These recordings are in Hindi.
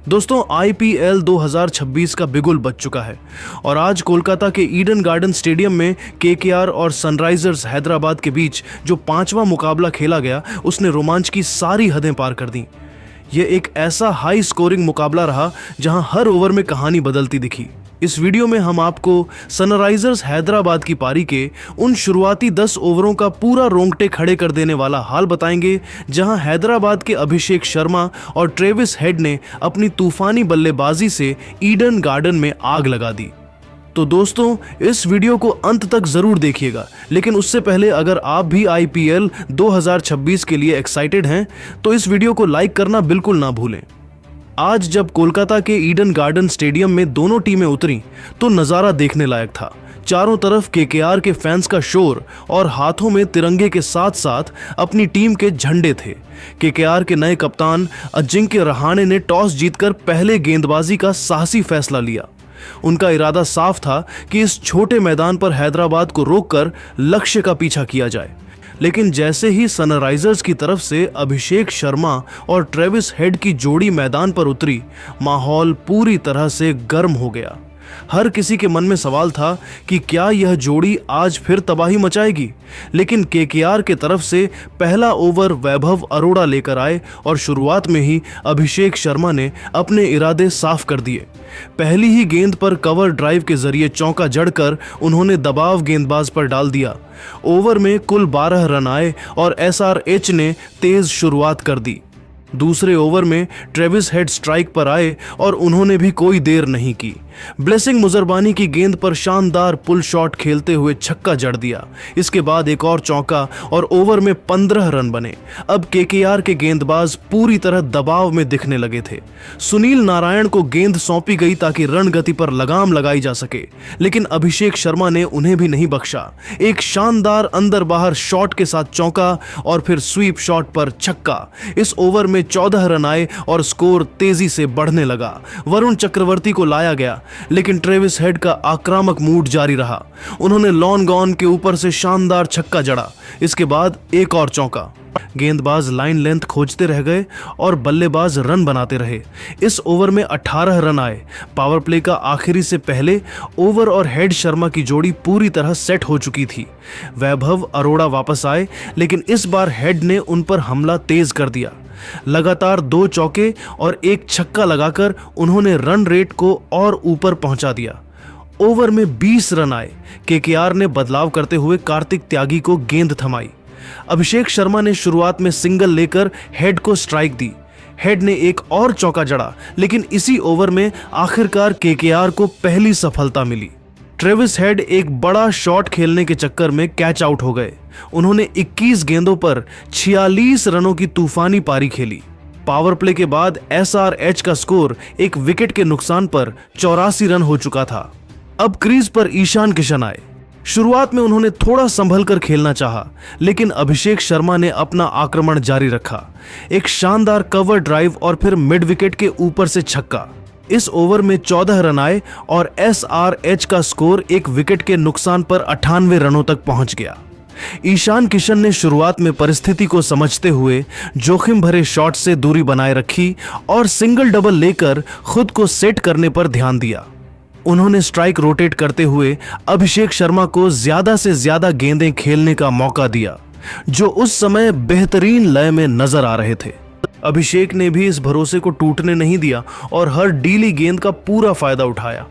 दोस्तों आईपीएल 2026 का बिगुल बज चुका है और आज कोलकाता के ईडन गार्डन स्टेडियम में केकेआर और सनराइजर्स हैदराबाद के बीच जो पांचवा मुकाबला खेला गया उसने रोमांच की सारी हदें पार कर दी। यह एक ऐसा हाई स्कोरिंग मुकाबला रहा जहां हर ओवर में कहानी बदलती दिखी। इस वीडियो में हम आपको सनराइजर्स हैदराबाद की पारी के उन शुरुआती 10 ओवरों का पूरा रोंगटे खड़े कर देने वाला हाल बताएंगे जहां हैदराबाद के अभिषेक शर्मा और ट्रेविस हेड ने अपनी तूफानी बल्लेबाजी से ईडन गार्डन में आग लगा दी। तो दोस्तों इस वीडियो को अंत तक जरूर देखिएगा, लेकिन उससे पहले अगर आप भी आईपीएल 2026 के लिए एक्साइटेड हैं तो इस वीडियो को लाइक करना बिल्कुल ना भूलें। आज जब कोलकाता के ईडन गार्डन स्टेडियम में दोनों टीमें उतरी तो नज़ारा देखने लायक था। चारों तरफ केकेआर के फैंस का शोर और हाथों में तिरंगे के साथ साथ अपनी टीम के झंडे थे। केकेआर के नए कप्तान अजिंक्य रहाणे ने टॉस जीतकर पहले गेंदबाजी का साहसी फैसला लिया। उनका इरादा साफ था कि इस छोटे मैदान पर हैदराबाद को रोककर लक्ष्य का पीछा किया जाए, लेकिन जैसे ही सनराइजर्स की तरफ से अभिषेक शर्मा और ट्रेविस हेड की जोड़ी मैदान पर उतरी, माहौल पूरी तरह से गर्म हो गया। हर किसी के मन में सवाल था कि क्या यह जोड़ी आज फिर तबाही मचाएगी, लेकिन केकेआर के तरफ से पहला ओवर वैभव अरोड़ा लेकर आए और शुरुआत में ही अभिषेक शर्मा ने अपने इरादे साफ कर दिए। पहली ही गेंद पर कवर ड्राइव के जरिए चौका जड़कर उन्होंने दबाव गेंदबाज पर डाल दिया। ओवर में कुल 12 रन आए और एसआरएच ने तेज शुरुआत कर दी। दूसरे ओवर में ट्रेविस हेड स्ट्राइक पर आए और उन्होंने भी कोई देर नहीं की। ब्लेसिंग मुजरबानी की गेंद पर शानदार पुल शॉट खेलते हुए छक्का जड़ दिया। इसके बाद एक और चौका और ओवर में 15 रन बने। अब केकेआर के गेंदबाज पूरी तरह दबाव में दिखने लगे थे। सुनील नारायण को गेंद सौंपी गई ताकि रण गति पर लगाम लगाई जा सके, लेकिन अभिषेक शर्मा ने उन्हें भी नहीं बख्शा। एक शानदार अंदर बाहर शॉट के साथ चौका और फिर स्वीप शॉट पर छक्का। इस ओवर में 14 रन आए और स्कोर तेजी से बढ़ने लगा। वरुण चक्रवर्ती को लाया गया, लेकिन ट्रेविस हेड का आक्रामक मूड जारी रहा। उन्होंने लॉन गॉन के ऊपर से शानदार छक्का जड़ा। इसके बाद एक और चौका। गेंदबाज लाइन लेंथ खोजते रह गए और बल्लेबाज रन बनाते रहे। इस ओवर में 18 रन आए। पावर प्ले का आखिरी से पहले ओवर और हेड शर्मा की जोड़ी पूरी तरह सेट हो चुकी थी। वैभव अरोड़ा वापस आए, लेकिन इस बार हेड ने उन पर हमला तेज कर दिया। लगातार 2 चौके और एक छक्का लगाकर उन्होंने रन रेट को और ऊपर पहुंचा दिया। ओवर में 20 रन आए। केकेआर ने बदलाव करते हुए कार्तिक त्यागी को गेंद थमाई। अभिषेक शर्मा ने शुरुआत में सिंगल लेकर हेड को स्ट्राइक दी। हेड ने एक और चौका जड़ा, लेकिन इसी ओवर में आखिरकार केकेआर को पहली सफलता मिली। ट्रेविस हेड एक बड़ा शॉट खेलने के चक्कर में कैच आउट हो गए। उन्होंने 21 गेंदों पर 46 रनों की तूफानी पारी खेली। पावर प्ले के बाद एसआरएच का स्कोर एक विकेट के नुकसान पर 84 रन हो चुका था। अब क्रीज पर ईशान किशन आए। शुरुआत में उन्होंने थोड़ा संभल कर खेलना चाहा, लेकिन अभिषेक शर्मा ने अपना आक्रमण जारी रखा। एक शानदार कवर ड्राइव और फिर मिड विकेट के ऊपर से छक्का। इस ओवर में 14 रन आए और एसआरएच का स्कोर एक विकेट के नुकसान पर 98 रनों तक पहुंच गया। ईशान किशन ने शुरुआत में परिस्थिति को समझते हुए जोखिम भरे शॉट से दूरी बनाए रखी और सिंगल डबल लेकर खुद को सेट करने पर ध्यान दिया। उन्होंने स्ट्राइक रोटेट करते हुए अभिषेक शर्मा को ज्यादा से ज्यादा गेंदें खेलने का मौका दिया, जो उस समय बेहतरीन लय में नजर आ रहे थे। अभिषेक ने भी इस भरोसे को टूटने नहीं दिया और हर डीली गेंद का पूरा फायदा उठाया।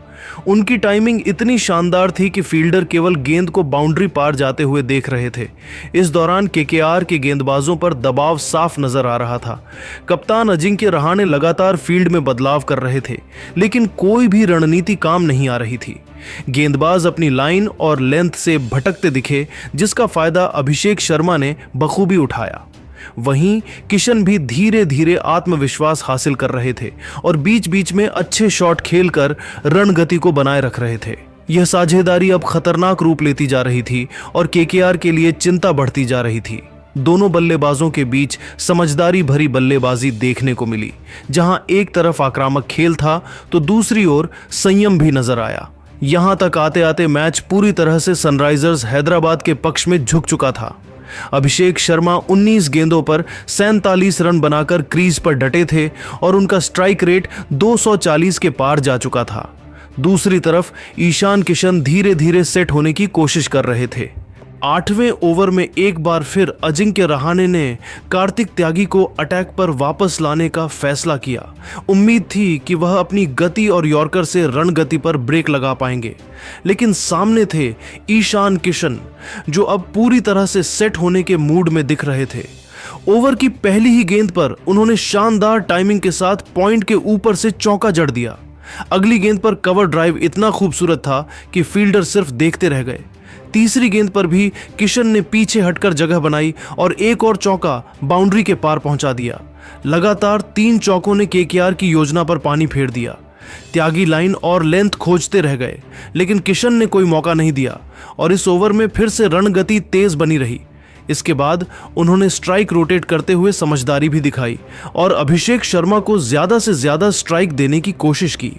उनकी टाइमिंग इतनी शानदार थी कि फील्डर केवल गेंद को बाउंड्री पार जाते हुए देख रहे थे। इस दौरान केकेआर के गेंदबाजों पर दबाव साफ नजर आ रहा था। कप्तान अजिंक्य रहाणे लगातार फील्ड में बदलाव कर रहे थे, लेकिन कोई भी रणनीति काम नहीं आ रही थी। गेंदबाज अपनी लाइन और लेंथ से भटकते दिखे, जिसका फायदा अभिषेक शर्मा ने बखूबी उठाया। वहीं किशन भी धीरे धीरे आत्मविश्वास हासिल कर रहे थे और बीच बीच में अच्छे शॉट खेलकर रण गति को बनाए रख रहे थे। यह साझेदारी अब खतरनाक रूप लेती जा रही थी और केकेआर के लिए चिंता बढ़ती जा रही थी। दोनों बल्लेबाजों के बीच समझदारी भरी बल्लेबाजी देखने को मिली, जहां एक तरफ आक्रामक खेल था तो दूसरी ओर संयम भी नजर आया। यहां तक आते आते मैच पूरी तरह से सनराइजर्स हैदराबाद के पक्ष में झुक चुका था। अभिषेक शर्मा 19 गेंदों पर 47 रन बनाकर क्रीज पर डटे थे और उनका स्ट्राइक रेट 240 के पार जा चुका था। दूसरी तरफ ईशान किशन धीरे धीरे सेट होने की कोशिश कर रहे थे। 8वें ओवर में एक बार फिर अजिंक्य रहाणे ने कार्तिक त्यागी को अटैक पर वापस लाने का फैसला किया। उम्मीद थी कि वह अपनी गति और यॉर्कर से रन गति पर ब्रेक लगा पाएंगे, लेकिन सामने थे ईशान किशन, जो अब पूरी तरह से सेट होने के मूड में दिख रहे थे। ओवर की पहली ही गेंद पर उन्होंने शानदार टाइमिंग के साथ पॉइंट के ऊपर से चौका जड़ दिया। अगली गेंद पर कवर ड्राइव इतना खूबसूरत था कि फील्डर सिर्फ देखते रह गए। तीसरी गेंद पर भी किशन ने पीछे हटकर जगह बनाई और एक और चौका बाउंड्री के पार पहुंचा दिया। लगातार 3 चौकों ने केकेआर की योजना पर पानी फेर दिया। त्यागी लाइन और लेंथ खोजते रह गए, लेकिन किशन ने कोई मौका नहीं दिया और इस ओवर में फिर से रन गति तेज बनी रही। इसके बाद उन्होंने स्ट्राइक रोटेट करते हुए समझदारी भी दिखाई और अभिषेक शर्मा को ज्यादा से ज्यादा स्ट्राइक देने की कोशिश की।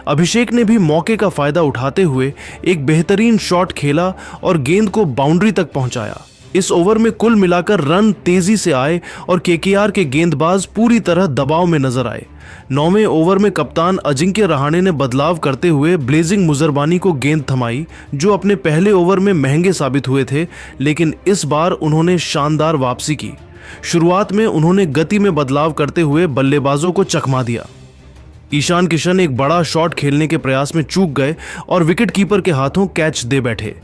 अभिषेक ने भी मौके का फायदा उठाते हुए एक बेहतरीन शॉट खेला और गेंद को बाउंड्री तक पहुंचाया। इस ओवर में कुल मिलाकर रन तेजी से आए और केकेआर के गेंदबाज पूरी तरह दबाव में नजर आए। 9वें ओवर में कप्तान अजिंक्य रहाणे ने बदलाव करते हुए ब्लेजिंग मुजरबानी को गेंद थमाई, जो अपने पहले ओवर में महंगे साबित हुए थे, लेकिन इस बार उन्होंने शानदार वापसी की। शुरुआत में उन्होंने गति में बदलाव करते हुए बल्लेबाजों को चकमा दिया। ईशान किशन एक बड़ा शॉट खेलने के प्रयास में चूक गए और विकेट कीपर के हाथों कैच दे बैठे।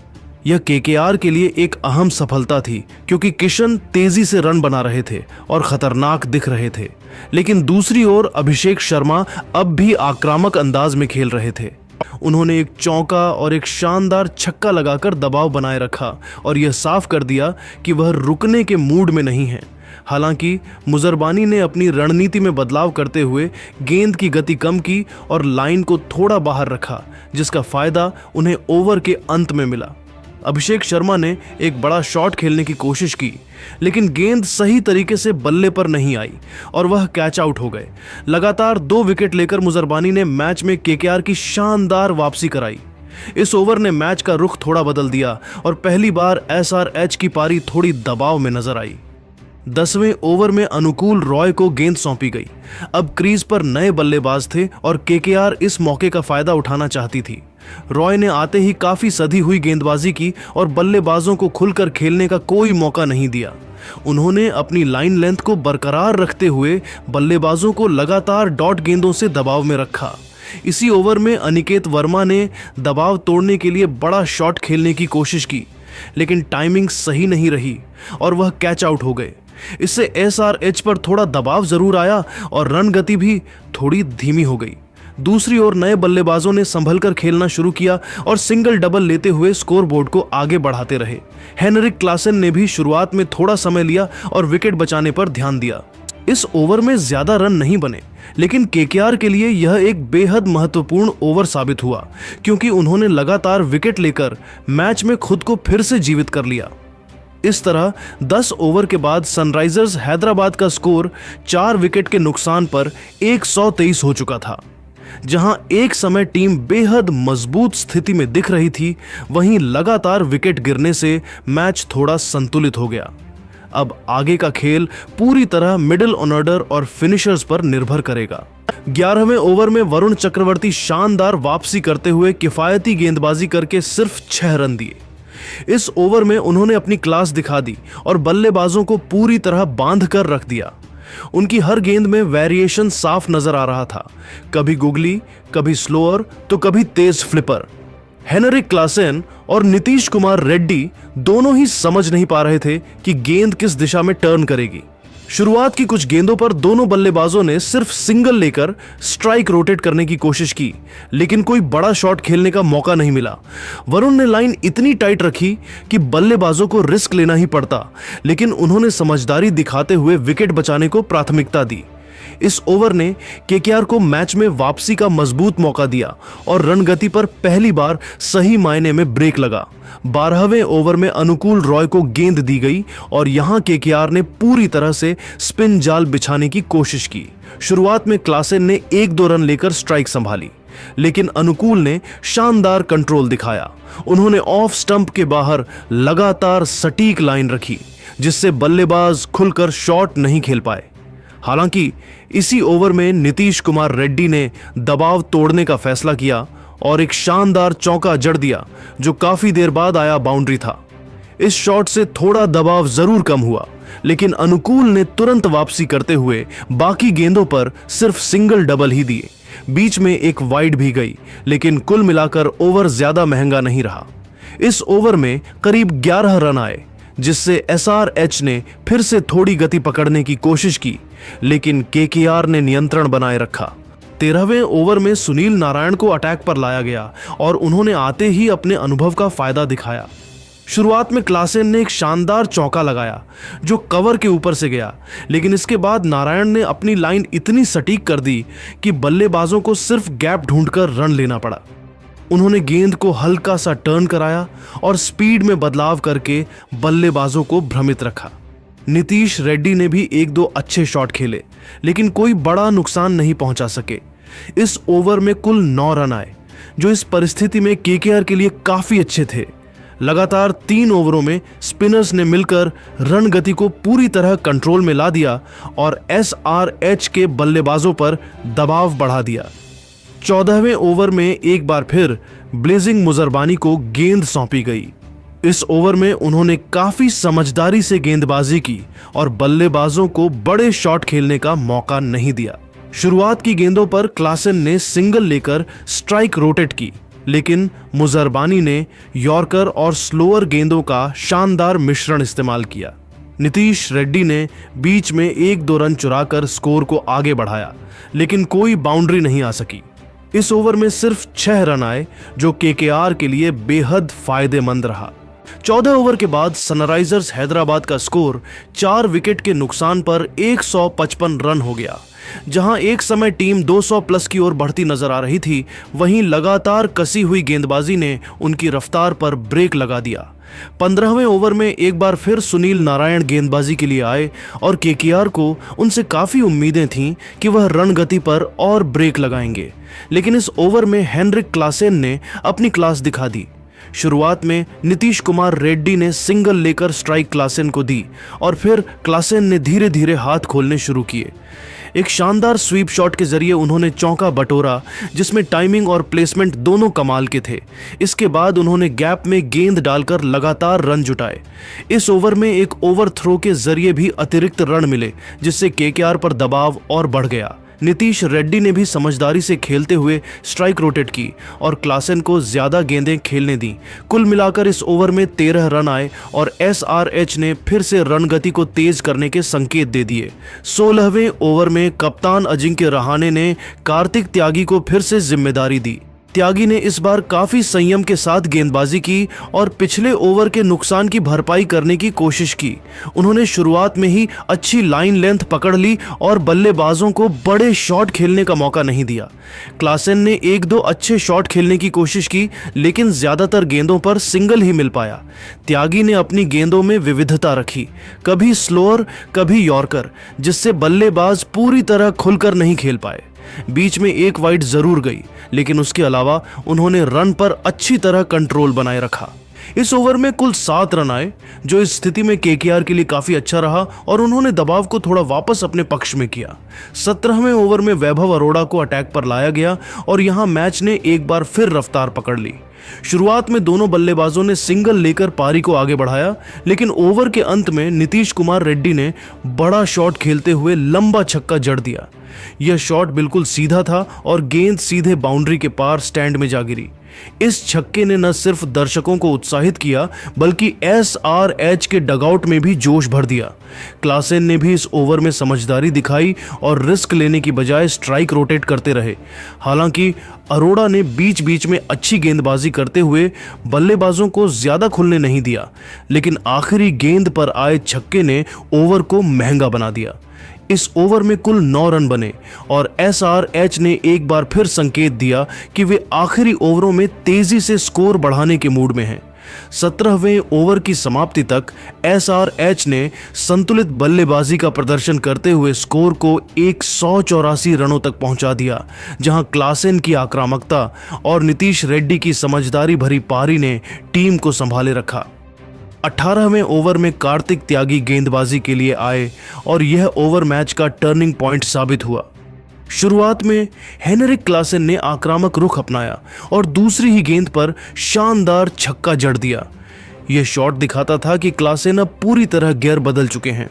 यह केकेआर के लिए एक अहम सफलता थी, क्योंकि किशन तेजी से रन बना रहे थे और खतरनाक दिख रहे थे, लेकिन दूसरी ओर अभिषेक शर्मा अब भी आक्रामक अंदाज में खेल रहे थे। उन्होंने एक चौका और एक शानदार छक्का लगाकर दबाव बनाए रखा और यह साफ कर दिया कि वह रुकने के मूड में नहीं है। हालांकि मुजरबानी ने अपनी रणनीति में बदलाव करते हुए गेंद की गति कम की और लाइन को थोड़ा बाहर रखा, जिसका फायदा उन्हें ओवर के अंत में मिला। अभिषेक शर्मा ने एक बड़ा शॉट खेलने की कोशिश की, लेकिन गेंद सही तरीके से बल्ले पर नहीं आई और वह कैच आउट हो गए। लगातार 2 विकेट लेकर मुजरबानी ने मैच में केकेआर की शानदार वापसी कराई। इस ओवर ने मैच का रुख थोड़ा बदल दिया और पहली बार एसआरएच की पारी थोड़ी दबाव में नजर आई। 10वें ओवर में अनुकूल रॉय को गेंद सौंपी गई। अब क्रीज पर नए बल्लेबाज थे और केकेआर इस मौके का फायदा उठाना चाहती थी। रॉय ने आते ही काफी सधी हुई गेंदबाजी की और बल्लेबाजों को खुलकर खेलने का कोई मौका नहीं दिया। उन्होंने अपनी लाइन लेंथ को बरकरार रखते हुए बल्लेबाजों को लगातार डॉट गेंदों से दबाव में रखा। इसी ओवर में अनिकेत वर्मा ने दबाव तोड़ने के लिए बड़ा शॉट खेलने की कोशिश की, लेकिन टाइमिंग सही नहीं रही और वह कैच आउट हो गए। इससे एसआरएच पर थोड़ा दबाव जरूर आया और रन गति भी थोड़ी धीमी हो गई। दूसरी ओर नए बल्लेबाजों ने संभलकर खेलना शुरू किया और सिंगल डबल लेते हुए स्कोरबोर्ड को आगे बढ़ाते रहे। हेनरिक क्लासन ने भी शुरुआत में थोड़ा समय लिया और विकेट बचाने पर ध्यान दिया। इस ओवर में ज्यादा रन नहीं बने, लेकिन केकेआर के लिए यह एक बेहद महत्वपूर्ण ओवर साबित हुआ, क्योंकि उन्होंने लगातार विकेट लेकर मैच में खुद को फिर से जीवित कर लिया। इस तरह 10 ओवर के बाद सनराइजर्स हैदराबाद का स्कोर 4 विकेट के नुकसान पर 123 हो चुका था। जहां एक समय टीम बेहद मजबूत स्थिति में दिख रही थी, वहीं लगातार विकेट गिरने से मैच थोड़ा संतुलित हो गया। अब आगे का खेल पूरी तरह मिडिल ऑर्डर और फिनिशर्स पर निर्भर करेगा। 11वें ओवर में वरुण चक्रवर्ती शानदार वापसी करते हुए किफायती गेंदबाजी करके सिर्फ 6 रन दिए। इस ओवर में उन्होंने अपनी क्लास दिखा दी और बल्लेबाजों को पूरी तरह बांध कर रख दिया। उनकी हर गेंद में वेरिएशन साफ नजर आ रहा था, कभी गुगली, कभी स्लोअर तो कभी तेज फ्लिपर। हेनरिक क्लासन और नीतीश कुमार रेड्डी दोनों ही समझ नहीं पा रहे थे कि गेंद किस दिशा में टर्न करेगी। शुरुआत की कुछ गेंदों पर दोनों बल्लेबाजों ने सिर्फ सिंगल लेकर स्ट्राइक रोटेट करने की कोशिश की, लेकिन कोई बड़ा शॉट खेलने का मौका नहीं मिला। वरुण ने लाइन इतनी टाइट रखी कि बल्लेबाजों को रिस्क लेना ही पड़ता, लेकिन उन्होंने समझदारी दिखाते हुए विकेट बचाने को प्राथमिकता दी। इस ओवर ने केकेआर को मैच में वापसी का मजबूत मौका दिया और रणगति पर पहली बार सही मायने में ब्रेक लगा। 12वें ओवर में अनुकूल रॉय को गेंद दी गई और यहां केकेआर ने पूरी तरह से स्पिन जाल बिछाने की कोशिश की। शुरुआत में क्लासन ने 1-2 रन लेकर स्ट्राइक संभाली, लेकिन अनुकूल ने शानदार कंट्रोल दिखाया। उन्होंने ऑफ स्टंप के बाहर लगातार सटीक लाइन रखी, जिससे बल्लेबाज खुलकर शॉट नहीं खेल पाए। हालांकि इसी ओवर में नीतीश कुमार रेड्डी ने दबाव तोड़ने का फैसला किया और एक शानदार चौका जड़ दिया, जो काफी देर बाद आया बाउंड्री था। इस शॉट से थोड़ा दबाव जरूर कम हुआ, लेकिन अनुकूल ने तुरंत वापसी करते हुए बाकी गेंदों पर सिर्फ सिंगल डबल ही दिए। बीच में एक वाइड भी गई, लेकिन कुल मिलाकर ओवर ज्यादा महंगा नहीं रहा। इस ओवर में करीब 11 रन आए, जिससे SRH ने फिर से थोड़ी गति पकड़ने की कोशिश की, लेकिन KKR ने नियंत्रण बनाए रखा। 13वें ओवर में सुनील नारायण को अटैक पर लाया गया और उन्होंने आते ही अपने अनुभव का फायदा दिखाया। शुरुआत में क्लासेन ने एक शानदार चौका लगाया, जो कवर के ऊपर से गया, लेकिन इसके बाद नारायण ने अपनी लाइन इतनी सटीक कर दी कि बल्लेबाजों को सिर्फ गैप ढूंढकर रन लेना पड़ा। उन्होंने गेंद को हल्का सा टर्न कराया और स्पीड में बदलाव करके बल्लेबाजों को भ्रमित रखा। नीतीश रेड्डी ने भी 1-2 अच्छे शॉट खेले, लेकिन कोई बड़ा नुकसान नहीं पहुंचा सके। इस ओवर में कुल 9 रन आए, जो इस परिस्थिति में KKR के लिए काफी अच्छे थे। लगातार 3 ओवरों में स्पिनर्स ने मिलकर रन गति को पूरी तरह कंट्रोल में ला दिया और SRH के बल्लेबाजों पर दबाव बढ़ा दिया। 14वें ओवर में एक बार फिर ब्लेजिंग मुजरबानी को गेंद सौंपी गई। इस ओवर में उन्होंने काफी समझदारी से गेंदबाजी की और बल्लेबाजों को बड़े शॉट खेलने का मौका नहीं दिया। शुरुआत की गेंदों पर क्लासेन ने सिंगल लेकर स्ट्राइक रोटेट की, लेकिन मुजरबानी ने यॉर्कर और स्लोअर गेंदों का शानदार मिश्रण इस्तेमाल किया। नीतीश रेड्डी ने बीच में 1-2 रन चुराकर स्कोर को आगे बढ़ाया, लेकिन कोई बाउंड्री नहीं आ सकी। इस ओवर में सिर्फ 6 रन आए, जो KKR के लिए बेहद फायदेमंद रहा। 14 ओवर के बाद सनराइजर्स हैदराबाद का स्कोर 4 विकेट के नुकसान पर 155 रन हो गया। जहां एक समय टीम 200 प्लस की ओर बढ़ती नजर आ रही थी, वहीं लगातार कसी हुई गेंदबाजी ने उनकी रफ्तार पर ब्रेक लगा दिया। 15वें ओवर में एक बार फिर सुनील नारायण गेंदबाजी के लिए आए और KKR को उनसे काफी उम्मीदें थीं कि वह रन गति पर और ब्रेक लगाएंगे, लेकिन इस ओवर में हेनरिक क्लासेन ने अपनी क्लास दिखा दी। शुरुआत में नीतीश कुमार रेड्डी ने सिंगल लेकर स्ट्राइक क्लासेन को दी और फिर क्लासेन ने धीरे धीरे हाथ खोलने शुरू किए। एक शानदार स्वीप शॉट के जरिए उन्होंने चौका बटोरा, जिसमें टाइमिंग और प्लेसमेंट दोनों कमाल के थे। इसके बाद उन्होंने गैप में गेंद डालकर लगातार रन जुटाए। इस ओवर में एक ओवर थ्रो के जरिए भी अतिरिक्त रन मिले, जिससे KKR पर दबाव और बढ़ गया। नीतीश रेड्डी ने भी समझदारी से खेलते हुए स्ट्राइक रोटेट की और क्लासेन को ज्यादा गेंदें खेलने दी। कुल मिलाकर इस ओवर में 13 रन आए और SRH ने फिर से रन गति को तेज करने के संकेत दे दिए। 16वें ओवर में कप्तान अजिंक्य रहाणे ने कार्तिक त्यागी को फिर से जिम्मेदारी दी। त्यागी ने इस बार काफी संयम के साथ गेंदबाजी की और पिछले ओवर के नुकसान की भरपाई करने की कोशिश की। उन्होंने शुरुआत में ही अच्छी लाइन लेंथ पकड़ ली और बल्लेबाजों को बड़े शॉट खेलने का मौका नहीं दिया। क्लासेन ने 1-2 अच्छे शॉट खेलने की कोशिश की, लेकिन ज्यादातर गेंदों पर सिंगल ही मिल पाया। त्यागी ने अपनी गेंदों में विविधता रखी, कभी स्लोअर कभी यॉर्कर, जिससे बल्लेबाज पूरी तरह खुलकर नहीं खेल पाए। बीच में एक वाइड जरूर गई, लेकिन उसके अलावा उन्होंने रन पर अच्छी तरह कंट्रोल बनाए रखा। इस ओवर में कुल 7 रन आए, जो इस स्थिति में KKR के लिए काफी अच्छा रहा और उन्होंने दबाव को थोड़ा वापस अपने पक्ष में किया। 17वें ओवर में वैभव अरोड़ा को अटैक पर लाया गया और यहां मैच ने एक बार फिर रफ्तार पकड़ ली। शुरुआत में दोनों बल्लेबाजों ने सिंगल लेकर पारी को आगे बढ़ाया, लेकिन ओवर के अंत में नीतीश कुमार रेड्डी ने बड़ा शॉट खेलते हुए लंबा छक्का जड़ दिया। यह शॉट बिल्कुल सीधा था और गेंद सीधे बाउंड्री के पार स्टैंड में जा गिरी। इस छक्के ने न सिर्फ दर्शकों को उत्साहित किया, बल्कि SRH के डगआउट में भी जोश भर दिया। क्लासेन ने भी इस ओवर में समझदारी दिखाई और रिस्क लेने की बजाय स्ट्राइक रोटेट करते रहे। हालांकि अरोड़ा ने बीच बीच में अच्छी गेंदबाजी करते हुए बल्लेबाजों को ज्यादा खुलने नहीं दिया, लेकिन आखिरी गेंद पर आए छक्के ने ओवर को महंगा बना दिया। इस ओवर में कुल 9 रन बने और SRH ने एक बार फिर संकेत दिया कि वे आखिरी ओवरों में तेजी से स्कोर बढ़ाने के मूड में हैं। 17वें ओवर की समाप्ति तक एसआरएच ने संतुलित बल्लेबाजी का प्रदर्शन करते हुए स्कोर को 184 रनों तक पहुंचा दिया, जहां क्लासेन की आक्रामकता और नीतीश रेड्डी की समझदारी भरी पारी ने टीम को संभाले रखा। 18वें ओवर में कार्तिक त्यागी गेंदबाजी के लिए आए और यह ओवर मैच का टर्निंग पॉइंट साबित हुआ। शुरुआत में हेनरिक क्लासेन ने आक्रामक रुख अपनाया और दूसरी ही गेंद पर शानदार छक्का जड़ दिया। यह शॉट दिखाता था कि क्लासेन अब पूरी तरह गियर बदल चुके हैं।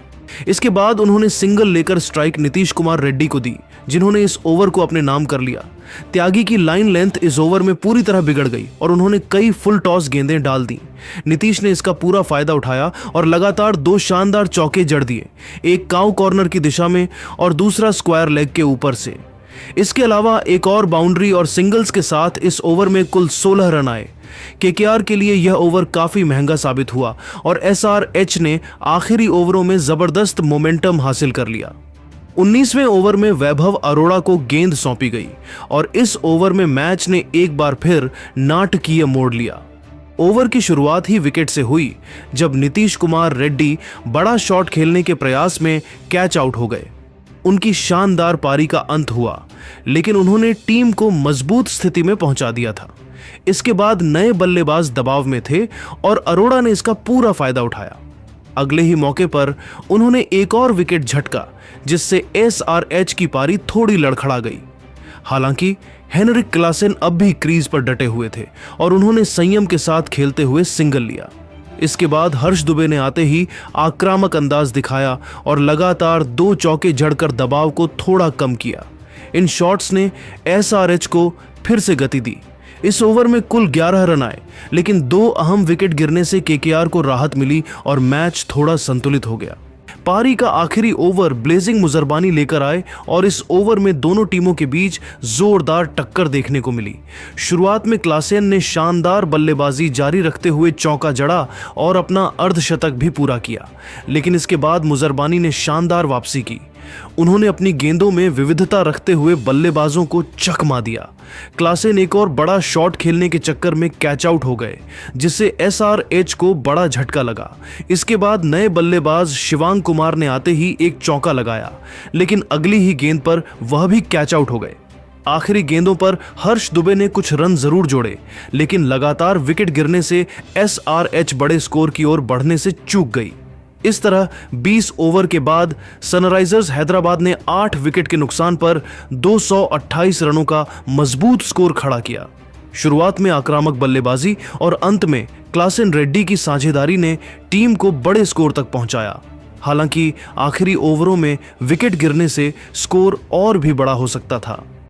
इसके बाद उन्होंने सिंगल लेकर स्ट्राइक नीतीश कुमार रेड्डी को दी, जिन्होंने इस ओवर को अपने नाम कर लिया। त्यागी की लाइन लेंथ इस ओवर में पूरी तरह बिगड़ गई और उन्होंने कई फुल टॉस गेंदें डाल दी। नीतीश ने इसका पूरा फायदा उठाया और लगातार 2 शानदार चौके जड़ दिए, एक काउ कॉर्नर की दिशा में और दूसरा स्क्वायर लेग के ऊपर से। इसके अलावा एक और बाउंड्री और सिंगल्स के साथ इस ओवर में कुल 16 रन आए। केकेआर के लिए यह ओवर काफी महंगा साबित हुआ और एसआरएच ने आखिरी ओवरों में जबरदस्त मोमेंटम हासिल कर लिया। 19वें ओवर में वैभव अरोड़ा को गेंद सौंपी गई और इस ओवर में मैच ने एक बार फिर नाटकीय मोड़ लिया। ओवर की शुरुआत ही विकेट से हुई, जब नीतीश कुमार रेड्डी बड़ा शॉट खेलने के प्रयास में कैच आउट हो गए। उनकी शानदार पारी का अंत हुआ, लेकिन उन्होंने टीम को मजबूत स्थिति में पहुंचा दिया था। इसके बाद नए बल्लेबाज दबाव में थे और अरोड़ा ने इसका पूरा फायदा उठाया। अगले ही मौके पर उन्होंने एक और विकेट झटका, जिससे एसआरएच की पारी थोड़ी लड़खड़ा गई। हालांकि हेनरिक क्लासेन अब भी क्रीज पर डटे हुए थे और उन्होंने संयम के साथ खेलते हुए सिंगल लिया। इसके बाद हर्ष दुबे ने आते ही आक्रामक अंदाज दिखाया और लगातार 2 चौके जड़कर दबाव को थोड़ा कम किया। इन शॉट्स ने एसआरएच को फिर से गति दी। इस ओवर में कुल 11 रन आए, लेकिन 2 अहम विकेट गिरने से केकेआर को राहत मिली और मैच थोड़ा संतुलित हो गया। पारी का आखिरी ओवर ब्लेजिंग मुजरबानी लेकर आए और इस ओवर में दोनों टीमों के बीच जोरदार टक्कर देखने को मिली। शुरुआत में क्लासेन ने शानदार बल्लेबाजी जारी रखते हुए चौका जड़ा और अपना अर्धशतक भी पूरा किया, लेकिन इसके बाद मुजरबानी ने शानदार वापसी की। उन्होंने अपनी गेंदों में विविधता रखते हुए बल्लेबाजों को चकमा दिया। क्लासेन एक और बड़ा शॉट खेलने के चक्कर में कैच आउट हो गए, जिससे एसआरएच को बड़ा झटका लगा। इसके बाद नए बल्लेबाज शिवांग कुमार ने आते ही एक चौका लगाया, लेकिन अगली ही गेंद पर वह भी कैच आउट हो गए। आखिरी गेंदों पर हर्ष दुबे ने कुछ रन जरूर जोड़े, लेकिन लगातार विकेट गिरने से एसआरएच बड़े स्कोर की ओर बढ़ने से चूक गई। इस तरह 20 ओवर के बाद सनराइजर्स हैदराबाद ने 8 विकेट के नुकसान पर 228 रनों का मजबूत स्कोर खड़ा किया। शुरुआत में आक्रामक बल्लेबाजी और अंत में क्लासेन रेड्डी की साझेदारी ने टीम को बड़े स्कोर तक पहुंचाया। हालांकि आखिरी ओवरों में विकेट गिरने से स्कोर और भी बड़ा हो सकता था।